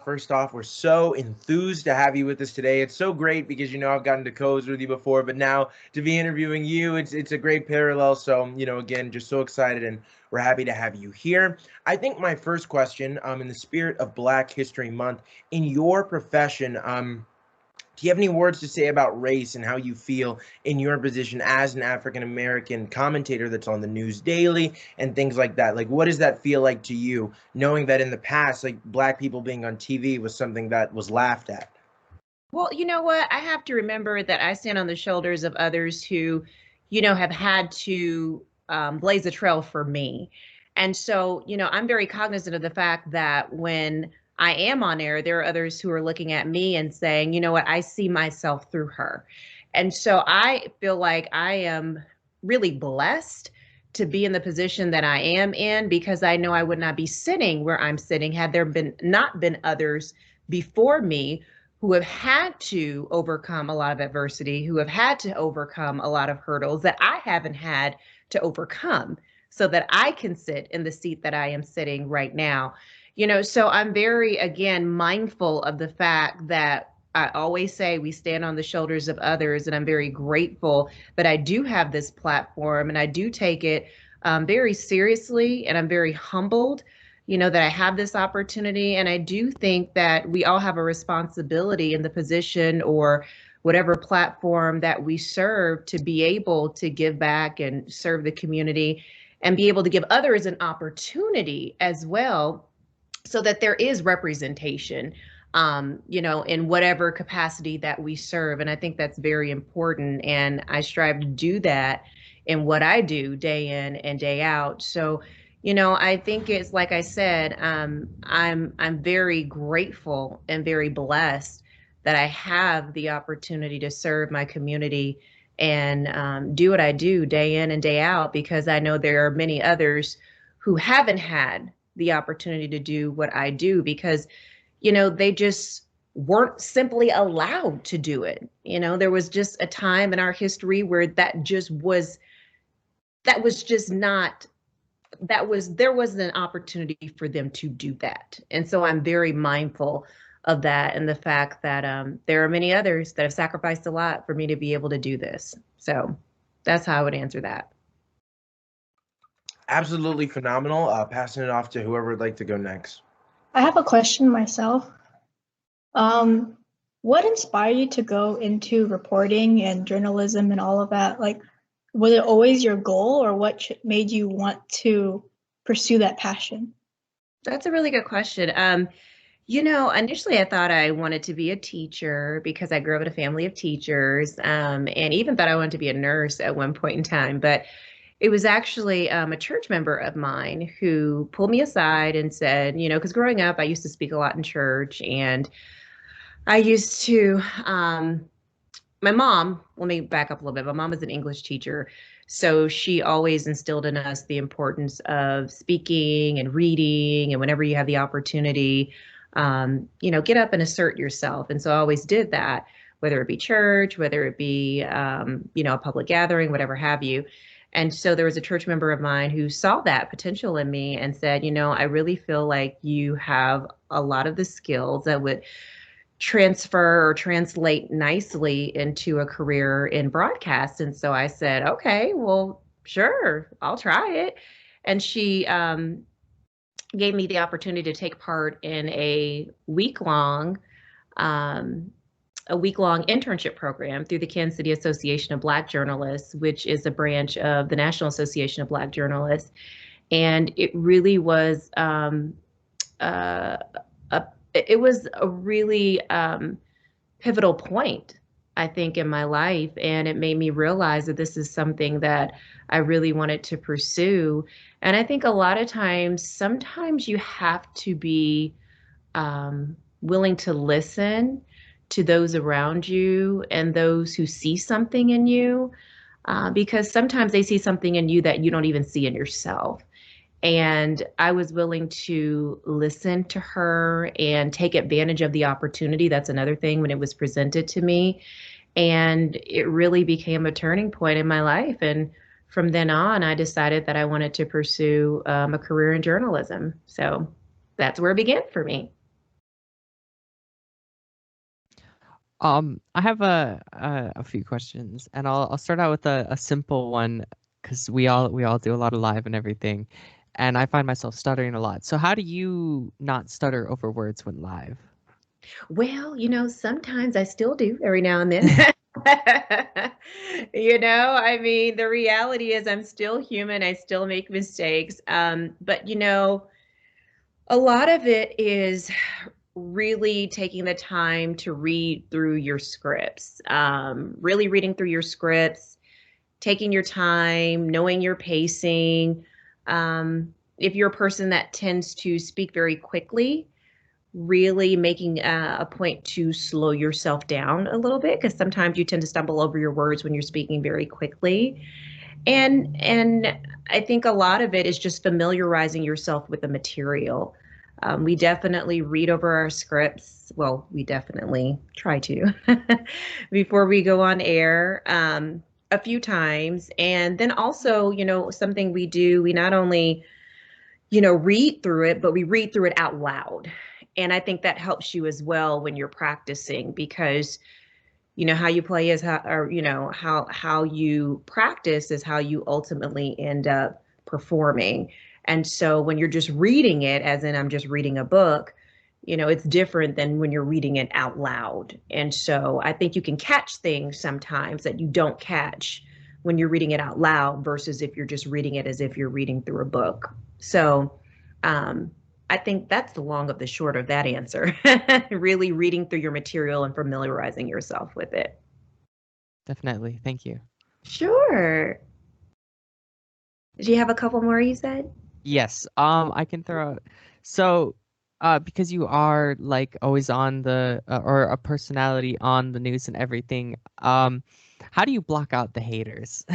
First off, we're so enthused to have you with us today. It's so great because I've gotten to co-host with you before, but now to be interviewing you, it's a great parallel. So again, just so excited, and we're happy to have you here. I think my first question, in the spirit of Black History Month, in your profession, do you have any words to say about race and how you feel in your position as an African American commentator that's on the news daily and things like that? Like, what does that feel like to you, knowing that in the past, like Black people being on TV was something that was laughed at? Well, you know what? I have to remember that I stand on the shoulders of others who, have had to blaze a trail for me. And so, I'm very cognizant of the fact that when I am on air, there are others who are looking at me and saying, you know what, I see myself through her. And so I feel like I am really blessed to be in the position that I am in because I know I would not be sitting where I'm sitting had there been not been others before me who have had to overcome a lot of adversity, who have had to overcome a lot of hurdles that I haven't had to overcome so that I can sit in the seat that I am sitting right now. So I'm very, again, mindful of the fact that I always say we stand on the shoulders of others, and I'm very grateful that I do have this platform and I do take it very seriously, and I'm very humbled that I have this opportunity. And I do think that we all have a responsibility in the position or whatever platform that we serve to be able to give back and serve the community and be able to give others an opportunity as well so that there is representation, in whatever capacity that we serve. And I think that's very important. And I strive to do that in what I do day in and day out. So, I think it's like I said, I'm very grateful and very blessed that I have the opportunity to serve my community and do what I do day in and day out, because I know there are many others who haven't had the opportunity to do what I do because, they just weren't simply allowed to do it. There was just a time in our history where that was just not there wasn't an opportunity for them to do that. And so I'm very mindful of that and the fact that there are many others that have sacrificed a lot for me to be able to do this. So that's how I would answer that. Absolutely phenomenal. Passing it off to whoever would like to go next. I have a question myself. What inspired you to go into reporting and journalism and all of that? Like, was it always your goal, or what made you want to pursue that passion? That's a really good question. Initially I thought I wanted to be a teacher because I grew up in a family of teachers, and even thought I wanted to be a nurse at one point in time. But it was actually a church member of mine who pulled me aside and said, because growing up I used to speak a lot in church, and I used to, my mom, let me back up a little bit. My mom is an English teacher. So she always instilled in us the importance of speaking and reading. And whenever you have the opportunity, get up and assert yourself. And so I always did that, whether it be church, whether it be, a public gathering, whatever have you. And so there was a church member of mine who saw that potential in me and said, I really feel like you have a lot of the skills that would transfer or translate nicely into a career in broadcast. And so I said, okay, well, sure, I'll try it. And she gave me the opportunity to take part in a week-long internship program through the Kansas City Association of Black Journalists, which is a branch of the National Association of Black Journalists. And it really was it was a really pivotal point, I think, in my life. And it made me realize that this is something that I really wanted to pursue. And I think a lot of times, sometimes you have to be willing to listen to those around you and those who see something in you, because sometimes they see something in you that you don't even see in yourself. And I was willing to listen to her and take advantage of the opportunity. That's another thing, when it was presented to me. And it really became a turning point in my life. And from then on, I decided that I wanted to pursue a career in journalism. So that's where it began for me. I have a few questions, and I'll start out with a simple one because we all do a lot of live and everything, and I find myself stuttering a lot. So how do you not stutter over words when live? Well, sometimes I still do every now and then. I mean, the reality is I'm still human. I still make mistakes. But a lot of it is really taking the time to read through your scripts, really reading through your scripts, taking your time, knowing your pacing. If you're a person that tends to speak very quickly, really making a point to slow yourself down a little bit, because sometimes you tend to stumble over your words when you're speaking very quickly. And I think a lot of it is just familiarizing yourself with the material. We definitely read over our scripts. Well, we definitely try to before we go on air, a few times. And then also, something we do, we not only, read through it, but we read through it out loud. And I think that helps you as well when you're practicing, because how you play is how, or how you practice is how you ultimately end up performing. And so when you're just reading it, as in I'm just reading a book, it's different than when you're reading it out loud. And so I think you can catch things sometimes that you don't catch when you're reading it out loud versus if you're just reading it as if you're reading through a book. So I think that's the long of the short of that answer. Really reading through your material and familiarizing yourself with it. Definitely. Thank you. Sure. Did you have a couple more, you said? Yes. I can throw out. So, because you are like always on the or a personality on the news and everything, how do you block out the haters?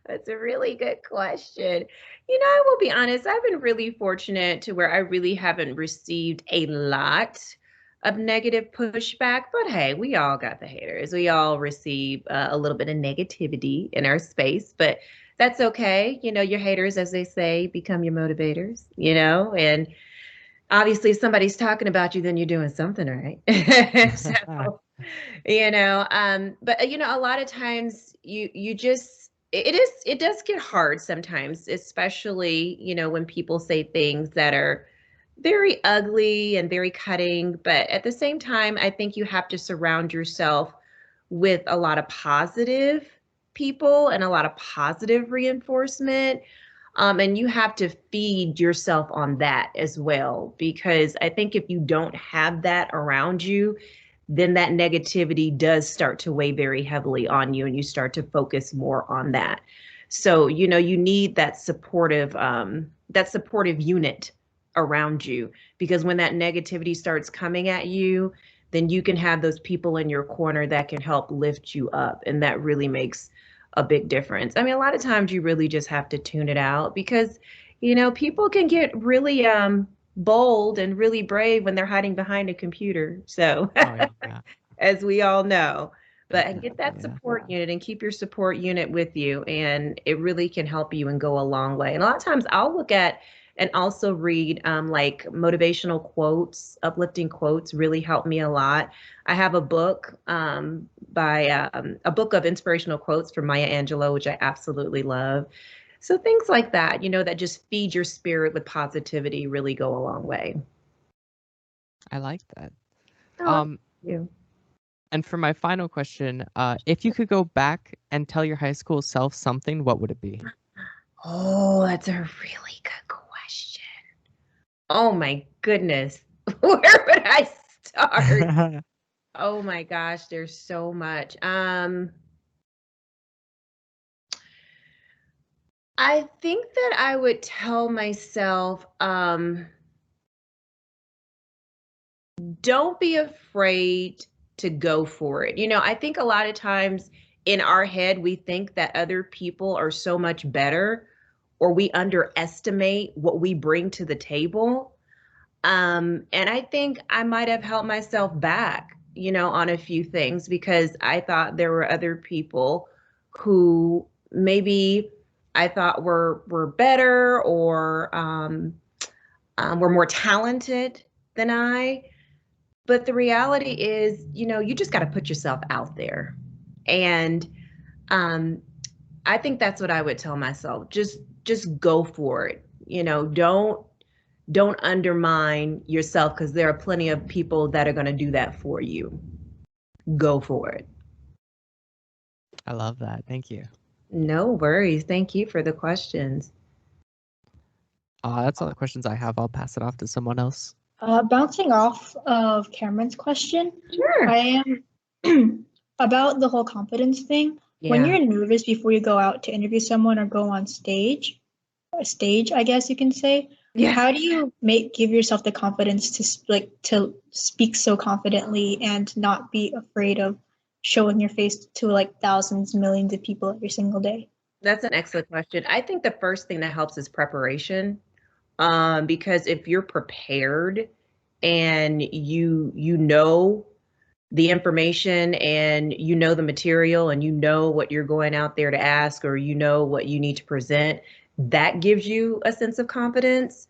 That's a really good question. I will be honest, I've been really fortunate to where I really haven't received a lot of negative pushback, but hey, we all got the haters. We all receive a little bit of negativity in our space, but that's okay. Your haters, as they say, become your motivators, and obviously if somebody's talking about you, then you're doing something right. So, but a lot of times you just it does get hard sometimes, especially when people say things that are very ugly and very cutting. But at the same time, I think you have to surround yourself with a lot of positive people and a lot of positive reinforcement. And you have to feed yourself on that as well, because I think if you don't have that around you, then that negativity does start to weigh very heavily on you and you start to focus more on that. So, you need that supportive unit around you, because when that negativity starts coming at you, then you can have those people in your corner that can help lift you up. And that really makes a big difference. I mean, a lot of times you really just have to tune it out, because, people can get really bold and really brave when they're hiding behind a computer. So, Oh, yeah. as we all know, but get that Yeah. support unit and keep your support unit with you. And it really can help you and go a long way. And a lot of times I'll look at and also read like motivational quotes, uplifting quotes really help me a lot. I have a book by a book of inspirational quotes from Maya Angelou, which I absolutely love. So things like that, that just feed your spirit with positivity really go a long way. I like that. Oh, Um, thank you. and for my final question, if you could go back and tell your high school self something, what would it be? Oh, that's a really good question. Oh my goodness. Where would I start? Oh my gosh, there's so much. I think that I would tell myself, don't be afraid to go for it. I think a lot of times in our head, we think that other people are so much better, or we underestimate what we bring to the table. And I think I might have held myself back, on a few things, because I thought there were other people who maybe I thought were better, or were more talented than I. But the reality is, you just got to put yourself out there. And um, I think that's what I would tell myself. Just go for it. Don't undermine yourself, because there are plenty of people that are going to do that for you. Go for it. I love that. Thank you. No worries. Thank you for the questions. That's all the questions I have. I'll pass it off to someone else. Bouncing off of Cameron's question, Sure. I am about the whole confidence thing. When Yeah. you're nervous before you go out to interview someone or go on stage, I guess you can say, Yeah. how do you give yourself the confidence to speak so confidently and not be afraid of showing your face to like thousands, millions of people every single day? That's an excellent question. I think the first thing that helps is preparation. Because if you're prepared and you know the information and you know the material and you know what you're going out there to ask, or you know what you need to present, that gives you a sense of confidence.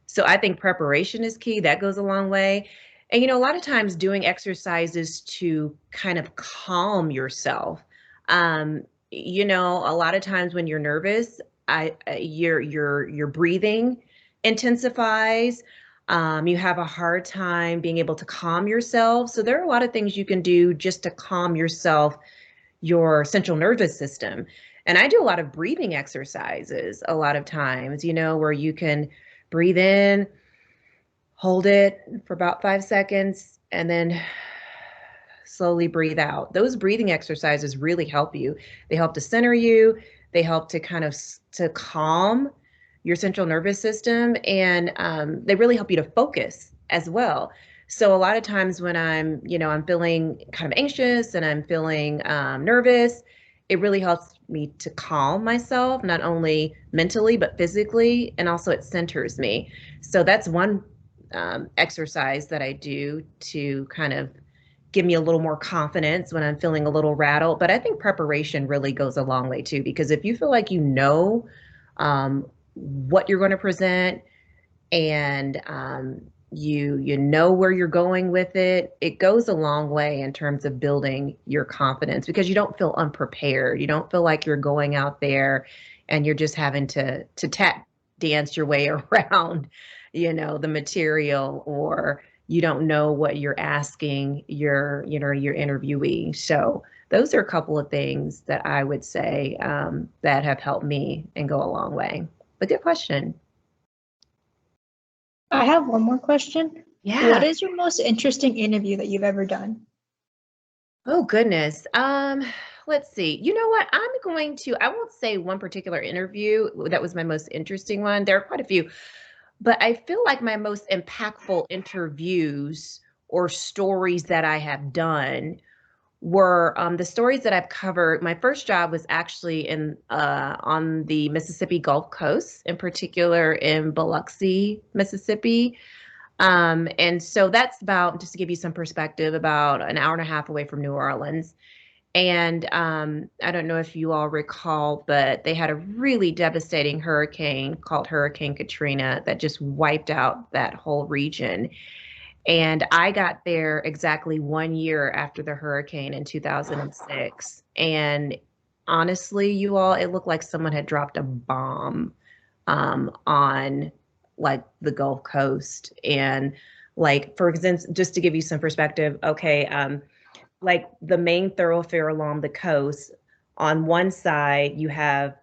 So I think preparation is key. That goes a long way. And a lot of times doing exercises to kind of calm yourself. A lot of times when you're nervous, your breathing intensifies. You have a hard time being able to calm yourself. So there are a lot of things you can do just to calm yourself, your central nervous system. And I do a lot of breathing exercises a lot of times, where you can breathe in, hold it for about 5 seconds, and then slowly breathe out. Those breathing exercises really help you. They help to center you. They help to kind of to calm your central nervous system, and they really help you to focus as well. So a lot of times when I'm feeling kind of anxious and I'm feeling nervous, it really helps me to calm myself, not only mentally but physically, and also it centers me. So that's one exercise that I do to kind of give me a little more confidence when I'm feeling a little rattled. But I think preparation really goes a long way too, because if you feel like what you're going to present, and you know where you're going with it, it goes a long way in terms of building your confidence, because you don't feel unprepared. You don't feel like you're going out there and you're just having to tap dance your way around, the material, or you don't know what you're asking your interviewee. So those are a couple of things that I would say that have helped me and go a long way. But good question. I have one more question. Yeah. What is your most interesting interview that you've ever done? Oh, goodness. Let's see. You know what? I won't say one particular interview that was my most interesting one. There are quite a few, but I feel like my most impactful interviews or stories that I have done were the stories that I've covered. My first job was actually on the Mississippi Gulf Coast, in particular in Biloxi, Mississippi. And so that's about, just to give you some perspective, about an hour and a half away from New Orleans. And I don't know if you all recall, but they had a really devastating hurricane called Hurricane Katrina that just wiped out that whole region. And I got there exactly 1 year after the hurricane in 2006. And honestly, you all, it looked like someone had dropped a bomb on like the Gulf Coast. And like, for instance, just to give you some perspective, okay, like the main thoroughfare along the coast, on one side you have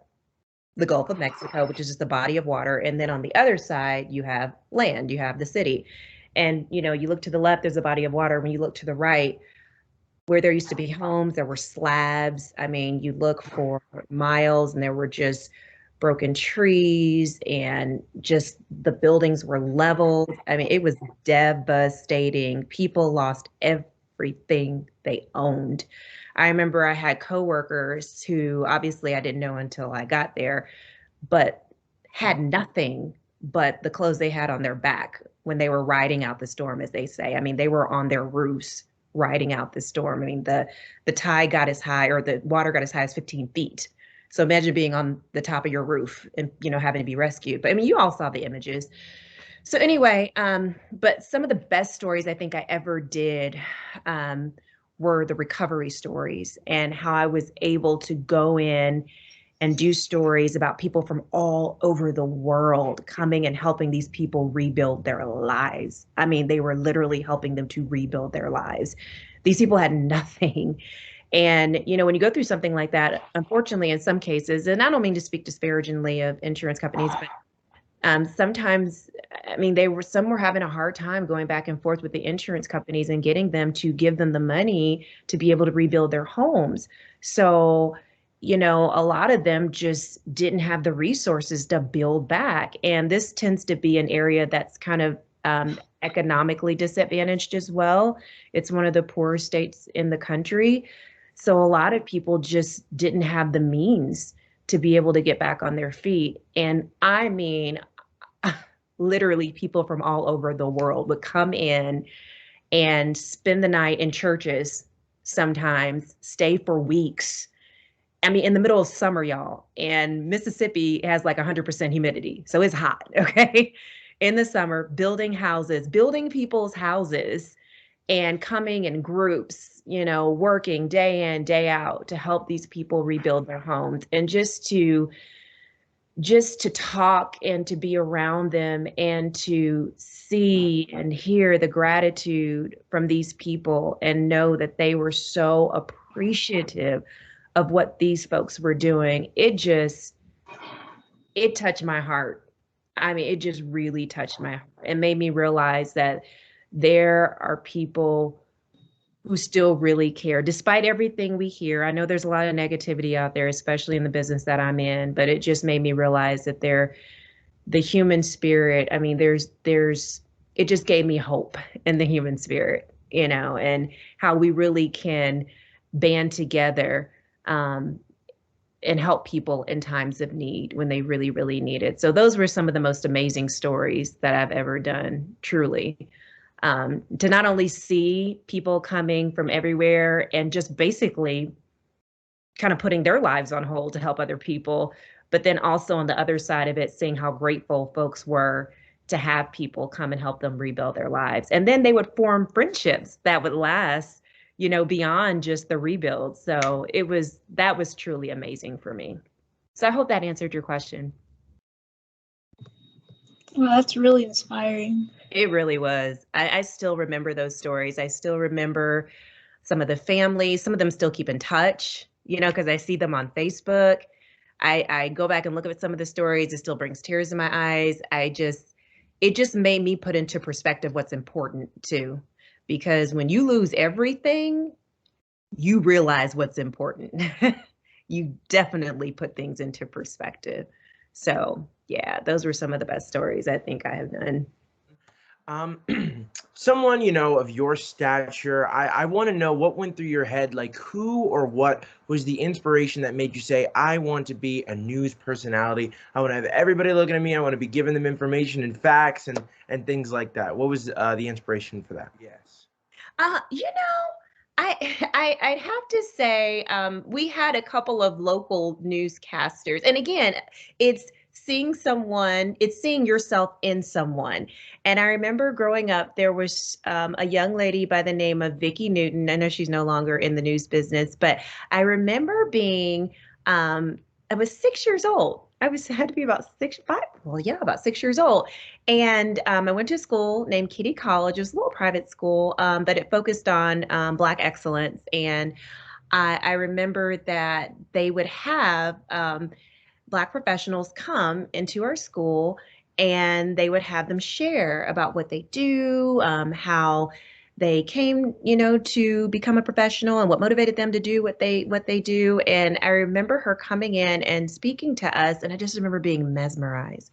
the Gulf of Mexico, which is just a body of water, and then on the other side you have land, you have the city. And you look to the left, there's a body of water. When you look to the right, where there used to be homes, there were slabs. I mean, you look for miles and there were just broken trees, and just the buildings were leveled. I mean, it was devastating. People lost everything they owned. I remember I had coworkers who obviously I didn't know until I got there, but had nothing but the clothes they had on their back when they were riding out the storm, as they say. I mean, they were on their roofs riding out the storm. I mean, the tide got as high, or the water got as high as 15 feet. So imagine being on the top of your roof and, having to be rescued. But I mean, you all saw the images. So anyway, but some of the best stories I think I ever did were the recovery stories, and how I was able to go in and do stories about people from all over the world coming and helping these people rebuild their lives. I mean, they were literally helping them to rebuild their lives. These people had nothing. And, you know, when you go through something like that, unfortunately, in some cases, and I don't mean to speak disparagingly of insurance companies, but sometimes, I mean, some were having a hard time going back and forth with the insurance companies and getting them to give them the money to be able to rebuild their homes. So, you know, a lot of them just didn't have the resources to build back. And this tends to be an area that's kind of economically disadvantaged as well. It's one of the poorer states in the country. So a lot of people just didn't have the means to be able to get back on their feet. And I mean, literally people from all over the world would come in and spend the night in churches, sometimes stay for weeks. I mean, in the middle of summer, y'all, and Mississippi has like 100% humidity. So it's hot, okay? In the summer, building houses, building people's houses, and coming in groups, you know, working day in, day out to help these people rebuild their homes, and just to talk and to be around them and to see and hear the gratitude from these people and know that they were so appreciative of what these folks were doing. It touched my heart. I mean, it just really touched my heart. It made me realize that there are people who still really care, despite everything we hear. I know there's a lot of negativity out there, especially in the business that I'm in, but it just made me realize that the human spirit, I mean, it just gave me hope in the human spirit, you know, and how we really can band together and help people in times of need when they really, really need it. So those were some of the most amazing stories that I've ever done, truly. To not only see people coming from everywhere and just basically kind of putting their lives on hold to help other people, but then also on the other side of it, seeing how grateful folks were to have people come and help them rebuild their lives. And then they would form friendships that would last, you know, beyond just the rebuild. So that was truly amazing for me. So I hope that answered your question. Well, that's really inspiring. It really was. I still remember those stories. I still remember some of the families. Some of them still keep in touch, you know, because I see them on Facebook. I go back and look at some of the stories. It still brings tears in my eyes. It just made me put into perspective what's important too. Because when you lose everything, you realize what's important. You definitely put things into perspective. So yeah, those were some of the best stories I think I have done. Someone, you know, of your stature, I want to know what went through your head, like who or what was the inspiration that made you say, I want to be a news personality. I want to have everybody looking at me. I want to be giving them information and facts and things like that. What was the inspiration for that? Yes. You know, I'd have to say we had a couple of local newscasters, and again, it's seeing yourself in someone. And I remember growing up, there was a young lady by the name of Vicki Newton. I know she's no longer in the news business, but I remember being, I was 6 years old. Had to be about 5. Well, yeah, about 6 years old. And I went to a school named Kitty College. It was a little private school, but it focused on Black excellence. And I remember that they would have Black professionals come into our school, and they would have them share about what they do, how they came, you know, to become a professional and what motivated them to do what they do. And I remember her coming in and speaking to us, and I just remember being mesmerized.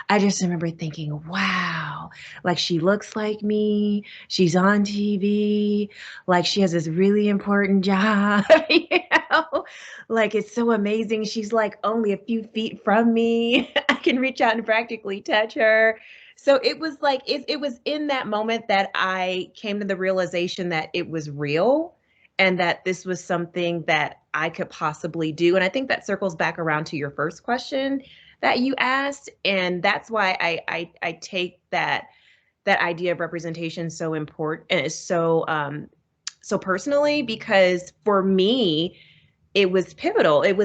I just remember thinking, wow, like she looks like me, she's on TV, like she has this really important job, you know, like it's so amazing. She's like only a few feet from me. I can reach out and practically touch her. So it was like, it was in that moment that I came to the realization that it was real and that this was something that I could possibly do. And I think that circles back around to your first question, that you asked. And that's why I take that idea of representation so important and it's so personally, because for me, it was pivotal. It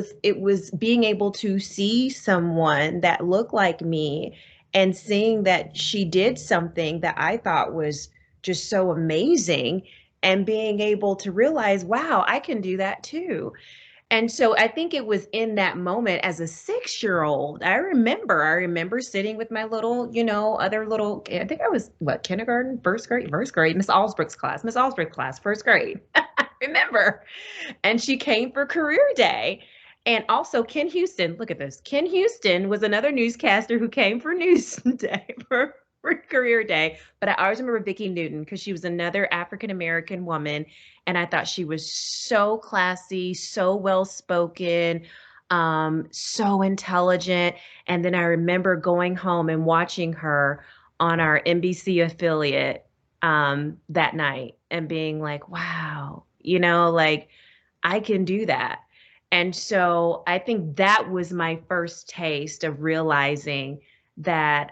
was being able to see someone that looked like me and seeing that she did something that I thought was just so amazing and being able to realize, wow, I can do that too. And so I think it was in that moment as a 6-year-old. I remember sitting with my little, other little, I think I was what, kindergarten, first grade, Miss Allsbrook's class, first grade. I remember. And she came for career day. And also Ken Houston, look at this. Ken Houston was another newscaster who came for news day for career day. But I always remember Vicki Newton because she was another African American woman. And I thought she was so classy, so well spoken, so intelligent. And then I remember going home and watching her on our NBC affiliate that night and being like, wow, like I can do that. And so I think that was my first taste of realizing that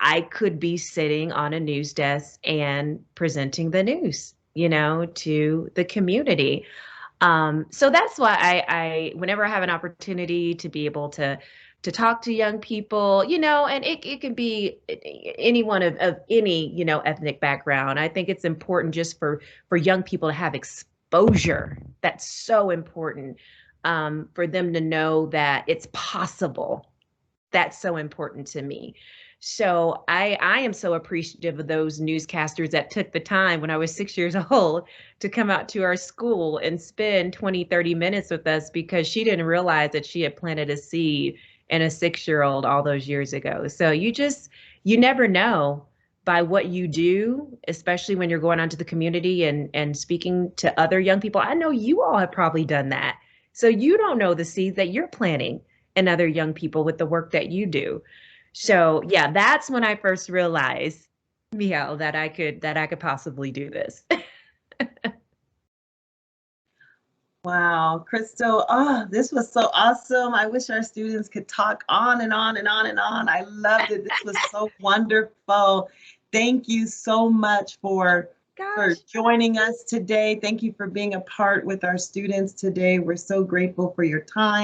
I could be sitting on a news desk and presenting the news, to the community. So that's why I whenever I have an opportunity to be able to talk to young people, and it can be anyone of any, ethnic background. I think it's important just for young people to have exposure. That's so important, for them to know that it's possible. That's so important to me. So I am so appreciative of those newscasters that took the time when I was 6 years old to come out to our school and spend 20, 30 minutes with us, because she didn't realize that she had planted a seed in a 6-year-old all those years ago. So you never know by what you do, especially when you're going out to the community and speaking to other young people. I know you all have probably done that. So you don't know the seeds that you're planting in other young people with the work that you do. So yeah, that's when I first realized, Miel, that I could possibly do this. Wow, Krystal, oh, this was so awesome. I wish our students could talk on and on and on and on. I loved it. This was so wonderful. Thank you so much for joining us today. Thank you for being a part with our students today. We're so grateful for your time.